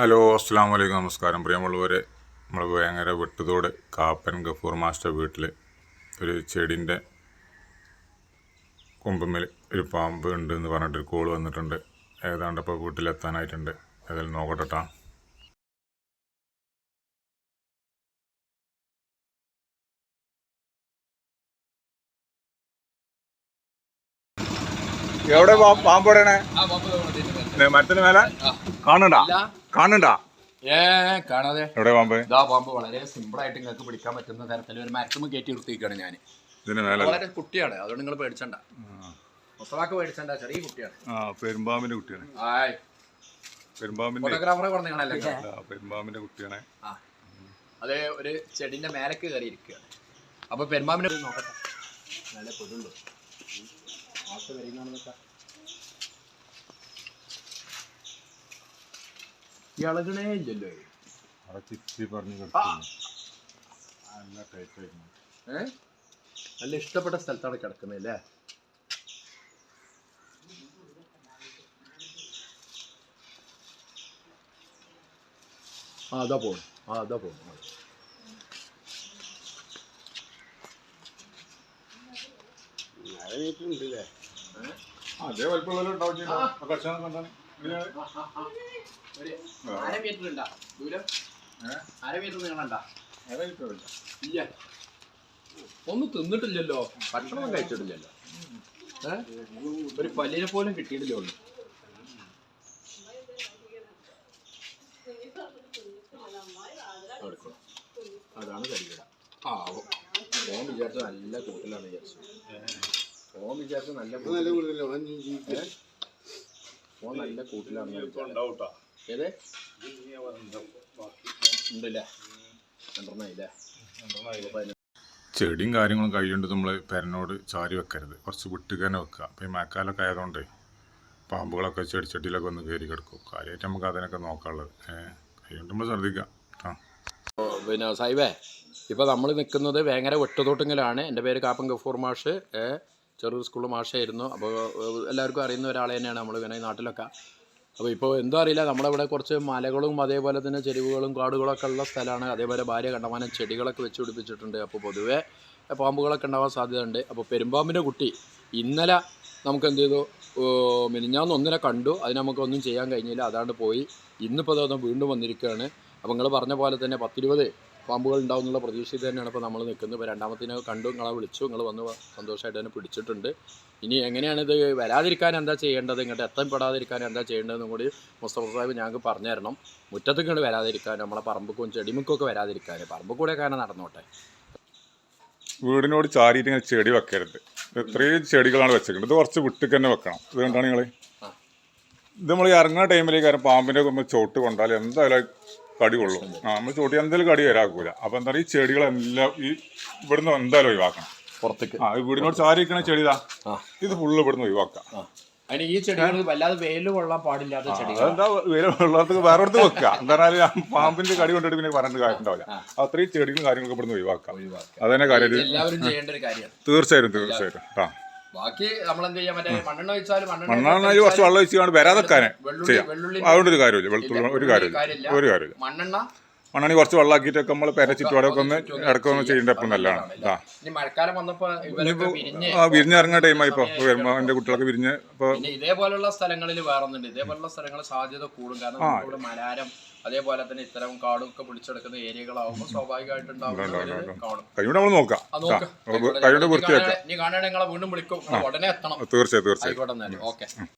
Hello അസ്സാം വലൈക്കും നമസ്കാരം പ്രിയമുള്ളവരെ. നമ്മൾ ഭയങ്കര വെട്ടുതോട് കാപ്പൻ ഗഫൂർ മാസ്റ്റർ വീട്ടിൽ ഒരു ചെടീൻ്റെ കൊമ്പുമ്മൽ ഒരു പാമ്പ് ഉണ്ട് എന്ന് പറഞ്ഞിട്ടൊരു കോൾ വന്നിട്ടുണ്ട്. ഏതാണ്ട് ഇപ്പോൾ വീട്ടിലെത്താനായിട്ടുണ്ട്. ഏതായാലും നോക്കട്ടെ. എവിടെ പാമ്പോടേണേ? മരത്തിന് മേലെ കാണണ്ട കാണാതെ എവിടെ പാമ്പ്? പാമ്പ് വളരെ സിമ്പിൾ ആയിട്ട് നിങ്ങൾക്ക് പിടിക്കാൻ പറ്റുന്ന തരത്തിൽ ഒരു മരത്തുമ്പ് കയറ്റി നിർത്തിയിരിക്കുകയാണ് ഞാൻ. വളരെ കുട്ടിയാണ്, അതുകൊണ്ട് നിങ്ങൾ പേടിച്ചണ്ട. മുസ്തഫാക്ക് പേടിച്ചണ്ട, ചെറിയ കുട്ടിയാണ്. പെരുമ്പാമ്പിന്റെ കുട്ടിയാണ്. ഫോട്ടോഗ്രാഫറെ പറഞ്ഞാണല്ലേ? പെരുമ്പാമ്പിന്റെ കുട്ടിയാണ്. അത് ഒരു ചെടിന്റെ മേലേക്ക് കയറി ഇരിക്കുകയാണ്. അപ്പൊ പെരുമ്പാമ്പിനെ നോക്കട്ടെ, നല്ല പൊതുള്ളൂ ഇളകണേ ഇല്ലല്ലോ. നല്ല ഇഷ്ടപ്പെട്ട സ്ഥലത്താണ് കിടക്കുന്നത് അല്ലേ? അതാ പോണു. അതേ വലിപ്പമുള്ള ഒന്നും തിന്നിട്ടില്ലല്ലോ, ഭക്ഷണം കഴിച്ചിട്ടില്ലല്ലോ, ഒരു പല്ലിനെ പോലും കിട്ടിയിട്ടില്ലോ. അതാണ് കരികട. ഓൻ വിചാരിച്ച നല്ല കൂട്ടിലാണ് വിചാരിച്ചത്. ഓൻ വിചാരിച്ച നല്ല കൂട്ടിലാണ്. ഏതേ ഉണ്ടല്ലേ? ചെടിയും കാര്യങ്ങളും കഴിയുകൊണ്ട് നമ്മൾ പെരനോട് ചാരി വെക്കരുത്, കുറച്ച് വിട്ടുക തന്നെ വെക്കുക. അപ്പോൾ ഈ മഴക്കാലമൊക്കെ ആയതുകൊണ്ട് പാമ്പുകളൊക്കെ ചെടിച്ചട്ടിയിലൊക്കെ ഒന്ന് കയറി കിടക്കും. കാര്യമായിട്ട് നമുക്ക് അതിനൊക്കെ നോക്കാനുള്ളത് കഴിയുകൊണ്ട് നമ്മൾ ശ്രദ്ധിക്കാം. പിന്നെ സാഹിബേ, ഇപ്പോൾ നമ്മൾ നിൽക്കുന്നത് വേങ്ങര വെട്ടുതോട്ടുങ്ങലാണ്. എൻ്റെ പേര് കാപ്പൻ ഗഫൂർ മാഷ്, ചെറൂർ സ്കൂൾ മാഷായിരുന്നു. അപ്പോൾ എല്ലാവർക്കും അറിയുന്ന ഒരാൾ തന്നെയാണ് നമ്മൾ ഇങ്ങനെ നാട്ടിലൊക്കെ. അപ്പോൾ ഇപ്പോൾ എന്തോ അറിയില്ല, നമ്മളിവിടെ കുറച്ച് മലകളും അതേപോലെ തന്നെ ചെരുവുകളും കാടുകളൊക്കെ ഉള്ള സ്ഥലമാണ്. അതേപോലെ ഭാര്യ കണ്ടമാനം ചെടികളൊക്കെ വെച്ച് പിടിപ്പിച്ചിട്ടുണ്ട്. അപ്പോൾ പൊതുവേ പാമ്പുകളൊക്കെ ഉണ്ടാവാൻ സാധ്യതയുണ്ട്. അപ്പോൾ പെരുമ്പാമ്പിൻ്റെ കുട്ടി ഇന്നലെ നമുക്ക് എന്ത് ചെയ്തു, മിനിഞ്ഞാന്ന് ഒന്നിനെ കണ്ടു, അതിന് നമുക്കൊന്നും ചെയ്യാൻ കഴിഞ്ഞില്ല, അതാണ്ട് പോയി. ഇന്നിപ്പോൾ അതൊന്ന് വീണ്ടും വന്നിരിക്കുകയാണ്. അപ്പോൾ നിങ്ങൾ പറഞ്ഞ പോലെ തന്നെ 10-20 പാമ്പുകൾ ഉണ്ടാവും എന്നുള്ള പ്രതീക്ഷയിൽ തന്നെയാണ് ഇപ്പോൾ നമ്മൾ നിൽക്കുന്നത്. ഇപ്പോൾ രണ്ടാമത്തിനെ കണ്ടു, നിങ്ങളെ വിളിച്ചു, നിങ്ങൾ വന്ന് സന്തോഷമായിട്ട് തന്നെ പിടിച്ചിട്ടുണ്ട്. ഇനി എങ്ങനെയാണിത് വരാതിരിക്കാൻ എന്താ ചെയ്യേണ്ടത്, ഇങ്ങോട്ട് എത്തപ്പെടാതിരിക്കാൻ എന്താ ചെയ്യേണ്ടതെന്നും കൂടി മുസ്തഫ സാഹിബ് ഞങ്ങൾക്ക് പറഞ്ഞു തരണം. മുറ്റത്തേക്ക് ഇങ്ങോട്ട് വരാതിരിക്കാൻ, നമ്മളെ പറമ്പുക്കും ചെടിമുക്കൊക്കെ വരാതിരിക്കാൻ, പറമ്പ് കൂടെ കാരണം നടന്നോട്ടെ. വീടിനോട് ചാരിയിട്ട് ഇങ്ങനെ ചെടി വെക്കരുത്. എത്രയും ചെടികളാണ് വെച്ചേക്കുന്നത്. ഇത് കുറച്ച് വിട്ടിക്ക് തന്നെ വെക്കണം. ഇത് കണ്ടാണ് നിങ്ങൾ, ഇത് നമ്മൾ ഇറങ്ങുന്ന ടൈമിലേക്ക് പാമ്പിൻ്റെ ചോട്ട് കൊണ്ടാൽ എന്തായാലും കടി കൊള്ളും. നമ്മൾ ചോട്ടി എന്തായാലും കടി വരാക്കൂല. അപ്പോൾ എന്താ പറയുക, ഈ ചെടികളെല്ലാം ഈ ഇവിടുന്ന് എന്തായാലും ഒഴിവാക്കണം പുറത്തേക്ക്. വീടിനോട് ചാരി വെക്കണ ചെടിതാ, ഇത് ഫുള്ള് ഇവിടുന്ന് ഒഴിവാക്കാം. ഈ ചെടികൾ വല്ലാതെ വെയിൽ കൊള്ളാൻ പാടില്ലാത്ത ചെടികൾ, എന്താ വെയിൽ കൊള്ളാത്തത് വേറെ അടുത്ത് വെക്കുക. എന്താ പറഞ്ഞാൽ പാമ്പിന്റെ കടി കൊണ്ടിട്ട് പിന്നെ പറഞ്ഞിട്ട് കാര്യമുണ്ടാവില്ല. അത്രയും ചെടികളും കാര്യങ്ങളൊക്കെ ഇവിടുന്ന് ഒഴിവാക്കാം. അതന്നെ കാര്യം, എല്ലാവരും ചെയ്യേണ്ട ഒരു കാര്യമാണ്. തീർച്ചയായിട്ടും. ബാക്കി നമ്മളെന്ത് ചെയ്യാൻ പറ്റും, മണ്ണെണ്ണ ഒഴിച്ചാൽ മണ്ണെണ്ണ കുറച്ച് വെള്ളം ഒഴിച്ചാൽ വരാതെക്കാനെ ചെയ്യാം. അതുകൊണ്ട് ഒരു കാര്യമില്ല, വെളുത്തുള്ളി ഒരു കാര്യമില്ല. മണ്ണെണ്ണ കുറച്ച് വെള്ളമാക്കിയിട്ടൊക്കെ നമ്മൾ പെര ചുറ്റുപാടൊക്കെ ഒന്ന് ഇടക്കൊന്ന് ചെയ്യേണ്ട എപ്പോഴും നല്ലതാണ്. വിരിഞ്ഞിറങ്ങുന്ന ടൈമായി ഇപ്പോൾ എന്റെ കുട്ടികളൊക്കെ വിരിഞ്ഞ്. ഇപ്പോൾ ഇതേപോലുള്ള സ്ഥലങ്ങളിൽ വേറൊന്നുണ്ട്, ഇതേപോലുള്ള സ്ഥലങ്ങൾ സാധ്യത കൂടും. കാരണം ഇവിടെ മലാരം അതേപോലെ തന്നെ ഇത്തരം കാടൊക്കെ പിടിച്ചെടുക്കുന്ന ഏരിയകളാവുമ്പോൾ സ്വാഭാവികമായിട്ടുണ്ടാവും. നമ്മൾ നോക്കാം, ഇനി കാണുകയാണെങ്കിൽ നിങ്ങളെ വീണ്ടും വിളിക്കും, ഉടനെ എത്തണം. തീർച്ചയായും. ഓക്കെ.